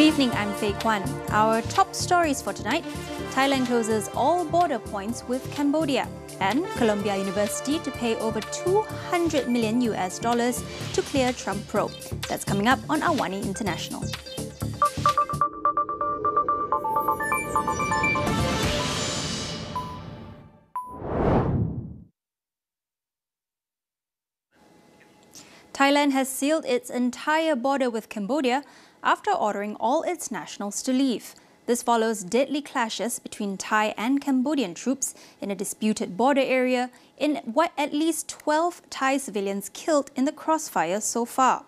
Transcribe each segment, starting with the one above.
Good evening, I'm Faye Kwan. Our top stories for tonight: Thailand closes all border points with Cambodia, and Columbia University to pay over $200 million to clear Trump probe. That's coming up on AWANI International. Thailand has sealed its entire border with Cambodia after ordering all its nationals to leave. This follows deadly clashes between Thai and Cambodian troops in a disputed border area, in what at least 12 Thai civilians killed in the crossfire so far.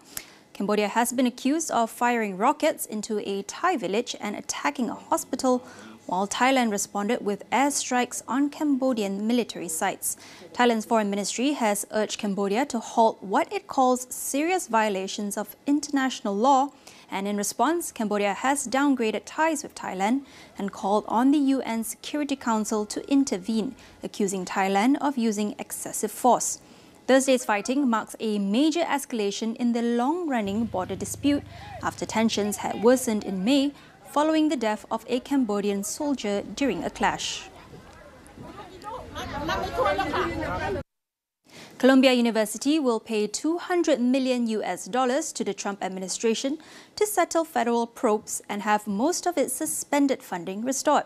Cambodia has been accused of firing rockets into a Thai village and attacking a hospital, while Thailand responded with airstrikes on Cambodian military sites. Thailand's foreign ministry has urged Cambodia to halt what it calls serious violations of international law, and in response, Cambodia has downgraded ties with Thailand and called on the UN Security Council to intervene, accusing Thailand of using excessive force. Thursday's fighting marks a major escalation in the long-running border dispute after tensions had worsened in May following the death of a Cambodian soldier during a clash. Columbia University will pay $200 million to the Trump administration to settle federal probes and have most of its suspended funding restored.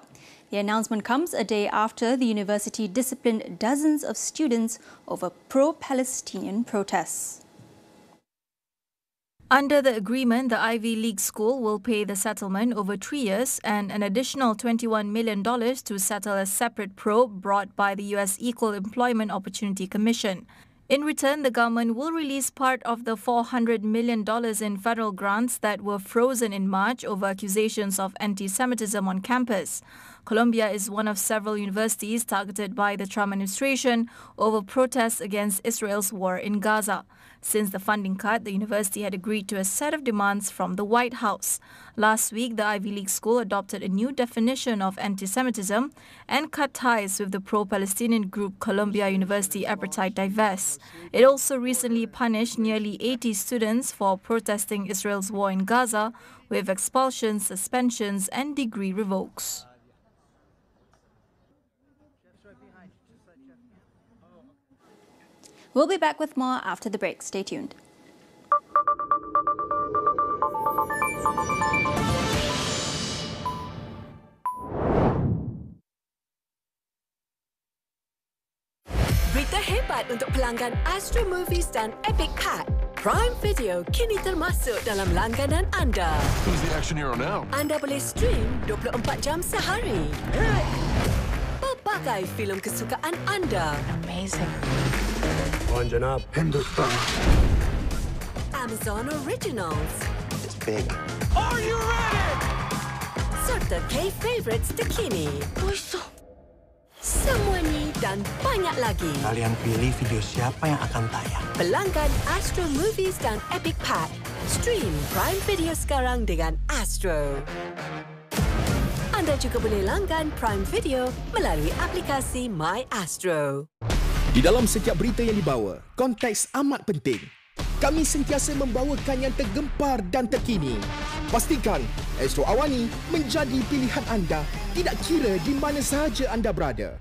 The announcement comes a day after the university disciplined dozens of students over pro-Palestinian protests. Under the agreement, the Ivy League school will pay the settlement over 3 years and an additional $21 million to settle a separate probe brought by the U.S. Equal Employment Opportunity Commission. In return, the government will release part of the $400 million in federal grants that were frozen in March over accusations of anti-Semitism on campus. Columbia is one of several universities targeted by the Trump administration over protests against Israel's war in Gaza. Since the funding cut, the university had agreed to a set of demands from the White House. Last week, the Ivy League school adopted a new definition of anti-Semitism and cut ties with the pro-Palestinian group Columbia University Apartheid Divest. It also recently punished nearly 80 students for protesting Israel's war in Gaza with expulsions, suspensions, and degree revokes. We'll be back with more after the break. Stay tuned. Berita hebat untuk pelanggan Astro Movies dan Epic Pack. Prime Video kini termasuk dalam langganan anda. Who's the action hero now? Anda boleh stream 24 jam sehari. Pelbagai filem kesukaan anda. Amazing. Janab Hindustan. Amazon Originals. It's big. Are you ready? Serta K-Favorites terkini. Semua ni dan banyak lagi. Kalian pilih video siapa yang akan tayang. Pelanggan Astro Movies dan Epic Pack. Stream Prime Video sekarang dengan Astro. Anda juga boleh langgan Prime Video melalui aplikasi My Astro. Di dalam setiap berita yang dibawa, konteks amat penting. Kami sentiasa membawakan yang tergempar dan terkini. Pastikan Astro AWANI menjadi pilihan anda, tidak kira di mana sahaja anda berada.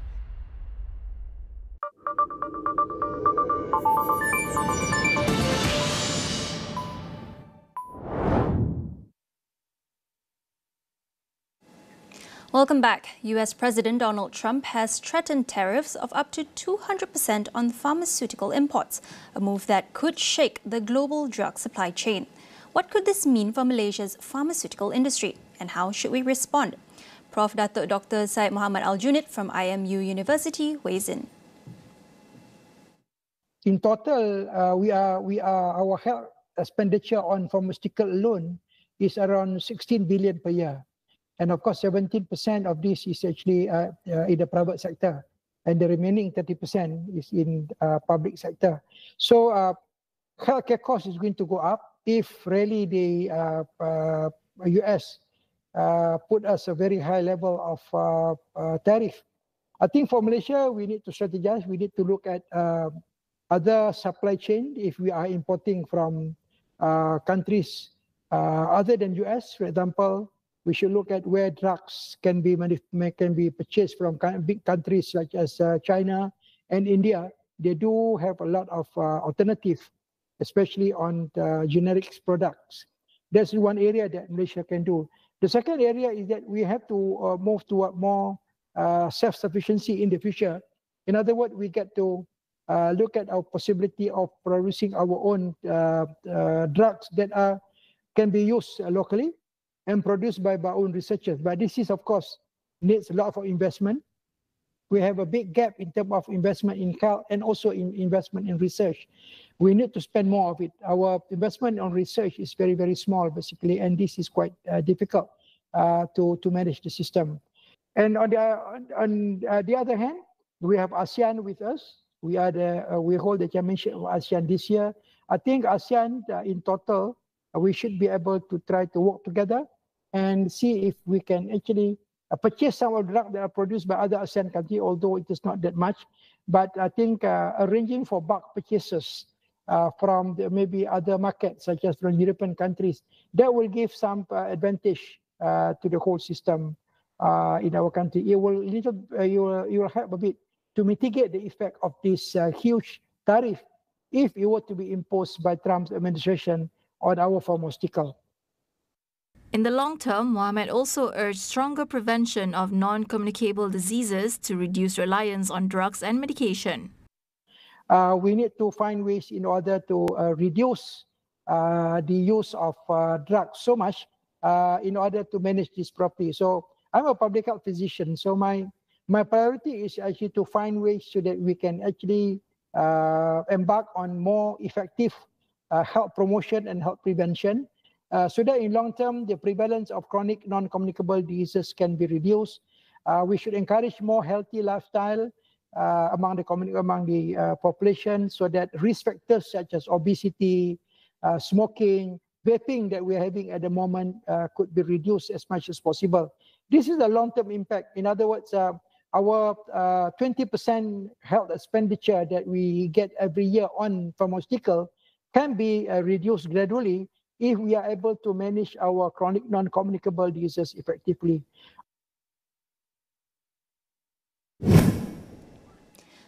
Welcome back. US President Donald Trump has threatened tariffs of up to 200% on pharmaceutical imports, a move that could shake the global drug supply chain. What could this mean for Malaysia's pharmaceutical industry, and how should we respond? Prof. Datuk Dr. Syed Muhammad Al-Junid from IMU University weighs in. In total, our health expenditure on pharmaceutical alone is around 16 billion per year. And of course, 17% of this is actually in the private sector, and the remaining 30% is in public sector. So healthcare cost is going to go up if really the US put us a very high level of tariff. I think for Malaysia, we need to strategize. We need to look at other supply chain if we are importing from countries Other than US, for example, we should look at where drugs can be purchased from big countries such as China and India. They do have a lot of alternative, especially on generics products. That's one area that Malaysia can do. The second area is that we have to move toward more self-sufficiency in the future. In other words, we get to look at our possibility of producing our own drugs that can be used locally and produced by our own researchers. But this is, of course, needs a lot of investment. We have a big gap in terms of investment in health and also in investment in research. We need to spend more of it. Our investment on research is very, very small, basically, and this is quite difficult to manage the system. And on the other hand, we have ASEAN with us. We hold the chairmanship of ASEAN this year. I think ASEAN in total, we should be able to try to work together and see if we can actually purchase some of the drugs that are produced by other ASEAN countries, although it is not that much. But I think arranging for bulk purchases from maybe other markets, such as from European countries, that will give some advantage to the whole system in our country. It will help a bit to mitigate the effect of this huge tariff if it were to be imposed by Trump's administration on our pharmaceutical. In the long term, Mohamed also urged stronger prevention of non-communicable diseases to reduce reliance on drugs and medication. We need to find ways in order to reduce the use of drugs so much in order to manage this properly. So I'm a public health physician, so my priority is actually to find ways so that we can actually embark on more effective health promotion and health prevention, so that in long term, the prevalence of chronic non-communicable diseases can be reduced. We should encourage more healthy lifestyle among the population, so that risk factors such as obesity, smoking, vaping that we're having at the moment could be reduced as much as possible. This is a long-term impact. In other words, our 20% health expenditure that we get every year on pharmaceutical can be reduced gradually if we are able to manage our chronic non-communicable diseases effectively.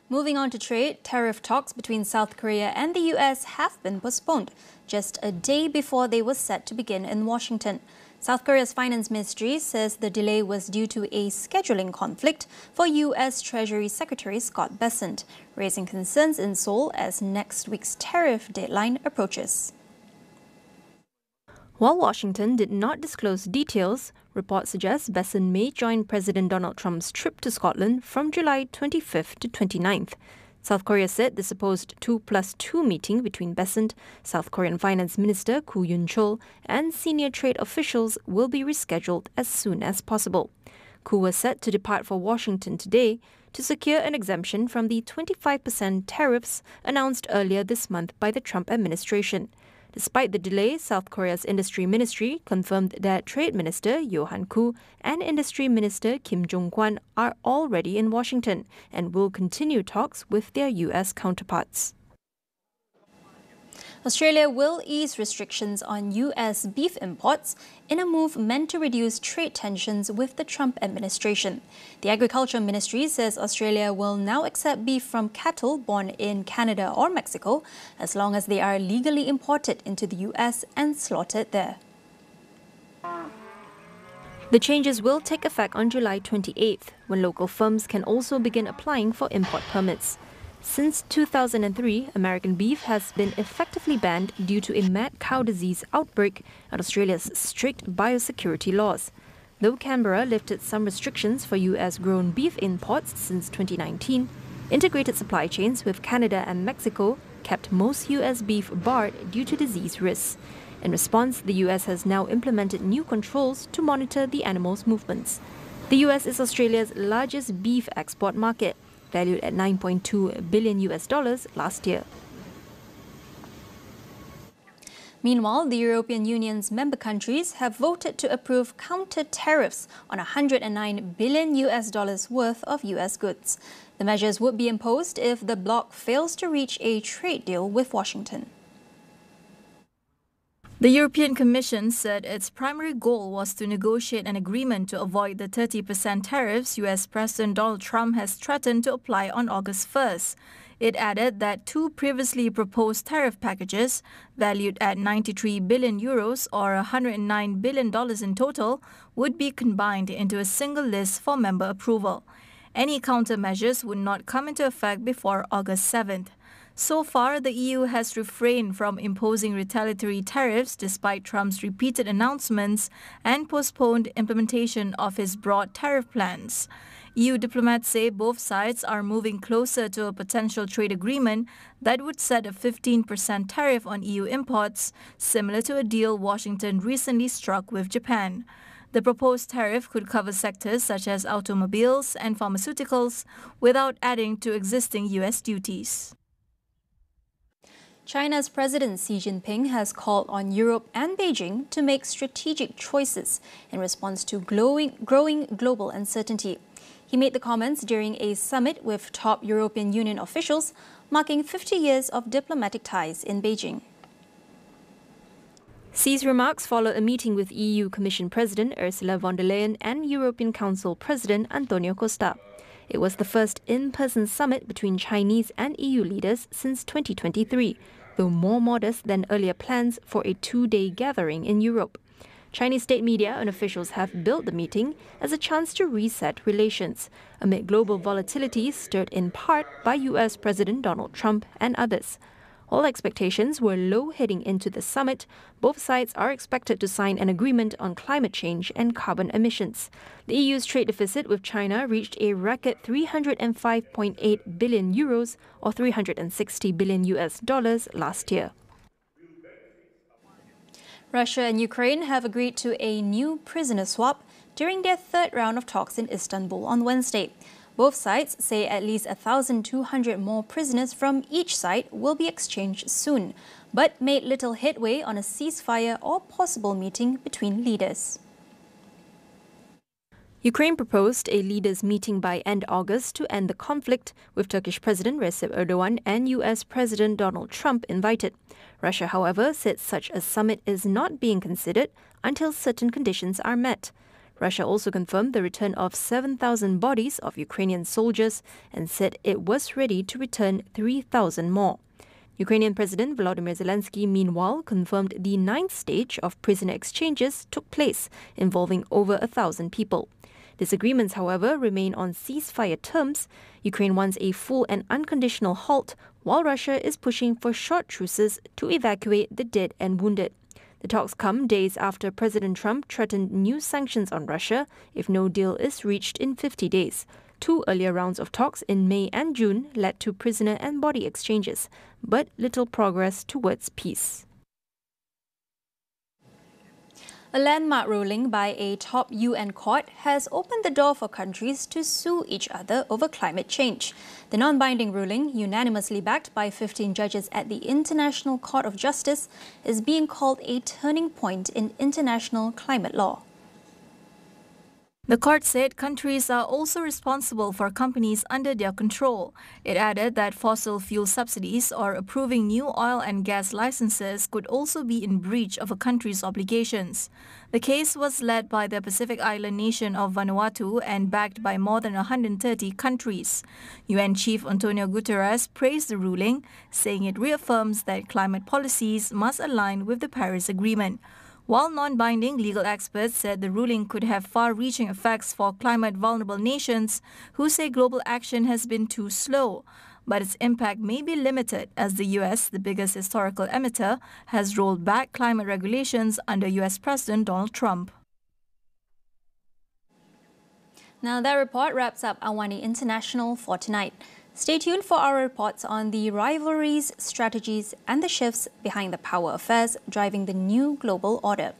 Moving on to trade, tariff talks between South Korea and the US have been postponed, just a day before they were set to begin in Washington. South Korea's finance ministry says the delay was due to a scheduling conflict for US Treasury Secretary Scott Bessent, raising concerns in Seoul as next week's tariff deadline approaches. While Washington did not disclose details, reports suggest Bessent may join President Donald Trump's trip to Scotland from July 25th to 29th. South Korea said the supposed 2+2 meeting between Bessent, South Korean Finance Minister Koo Yoon-chol, and senior trade officials will be rescheduled as soon as possible. Koo was set to depart for Washington today to secure an exemption from the 25% tariffs announced earlier this month by the Trump administration. Despite the delay, South Korea's Industry Ministry confirmed that Trade Minister Yohan Koo and Industry Minister Kim Jong-kwan are already in Washington and will continue talks with their US counterparts. Australia will ease restrictions on US beef imports in a move meant to reduce trade tensions with the Trump administration. The Agriculture Ministry says Australia will now accept beef from cattle born in Canada or Mexico as long as they are legally imported into the US and slaughtered there. The changes will take effect on July 28th, when local firms can also begin applying for import permits. Since 2003, American beef has been effectively banned due to a mad cow disease outbreak and Australia's strict biosecurity laws. Though Canberra lifted some restrictions for US-grown beef imports since 2019, integrated supply chains with Canada and Mexico kept most US beef barred due to disease risks. In response, the US has now implemented new controls to monitor the animals' movements. The US is Australia's largest beef export market, valued at $9.2 billion last year. Meanwhile, the European Union's member countries have voted to approve counter tariffs on $109 billion worth of US goods. The measures would be imposed if the bloc fails to reach a trade deal with Washington. The European Commission said its primary goal was to negotiate an agreement to avoid the 30% tariffs US President Donald Trump has threatened to apply on August 1st. It added that two previously proposed tariff packages, valued at 93 billion euros or $109 billion in total, would be combined into a single list for member approval. Any countermeasures would not come into effect before August 7th. So far, the EU has refrained from imposing retaliatory tariffs despite Trump's repeated announcements and postponed implementation of his broad tariff plans. EU diplomats say both sides are moving closer to a potential trade agreement that would set a 15% tariff on EU imports, similar to a deal Washington recently struck with Japan. The proposed tariff could cover sectors such as automobiles and pharmaceuticals without adding to existing US duties. China's President Xi Jinping has called on Europe and Beijing to make strategic choices in response to growing global uncertainty. He made the comments during a summit with top European Union officials, marking 50 years of diplomatic ties in Beijing. Xi's remarks follow a meeting with EU Commission President Ursula von der Leyen and European Council President Antonio Costa. It was the first in-person summit between Chinese and EU leaders since 2023, though more modest than earlier plans for a two-day gathering in Europe. Chinese state media and officials have billed the meeting as a chance to reset relations, amid global volatility stirred in part by US President Donald Trump and others. All expectations were low heading into the summit. Both sides are expected to sign an agreement on climate change and carbon emissions. The EU's trade deficit with China reached a record 305.8 billion euros or $360 billion last year. Russia and Ukraine have agreed to a new prisoner swap during their third round of talks in Istanbul on Wednesday. Both sides say at least 1,200 more prisoners from each side will be exchanged soon, but made little headway on a ceasefire or possible meeting between leaders. Ukraine proposed a leaders' meeting by end August to end the conflict, with Turkish President Recep Erdogan and US President Donald Trump invited. Russia, however, said such a summit is not being considered until certain conditions are met. Russia also confirmed the return of 7,000 bodies of Ukrainian soldiers and said it was ready to return 3,000 more. Ukrainian President Volodymyr Zelensky, meanwhile, confirmed the ninth stage of prisoner exchanges took place, involving over 1,000 people. Disagreements, however, remain on ceasefire terms. Ukraine wants a full and unconditional halt, while Russia is pushing for short truces to evacuate the dead and wounded. The talks come days after President Trump threatened new sanctions on Russia if no deal is reached in 50 days. Two earlier rounds of talks in May and June led to prisoner and body exchanges, but little progress towards peace. A landmark ruling by a top UN court has opened the door for countries to sue each other over climate change. The non-binding ruling, unanimously backed by 15 judges at the International Court of Justice, is being called a turning point in international climate law. The court said countries are also responsible for companies under their control. It added that fossil fuel subsidies or approving new oil and gas licenses could also be in breach of a country's obligations. The case was led by the Pacific island nation of Vanuatu and backed by more than 130 countries. UN Chief Antonio Guterres praised the ruling, saying it reaffirms that climate policies must align with the Paris Agreement. While non-binding, legal experts said the ruling could have far-reaching effects for climate-vulnerable nations who say global action has been too slow. But its impact may be limited as the US, the biggest historical emitter, has rolled back climate regulations under US President Donald Trump. Now that report wraps up AWANI International for tonight. Stay tuned for our reports on the rivalries, strategies and the shifts behind the power affairs driving the new global order.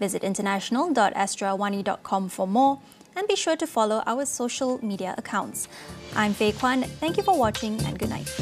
Visit international.astroawani.com for more and be sure to follow our social media accounts. I'm Faye Kwan. Thank you for watching and good night.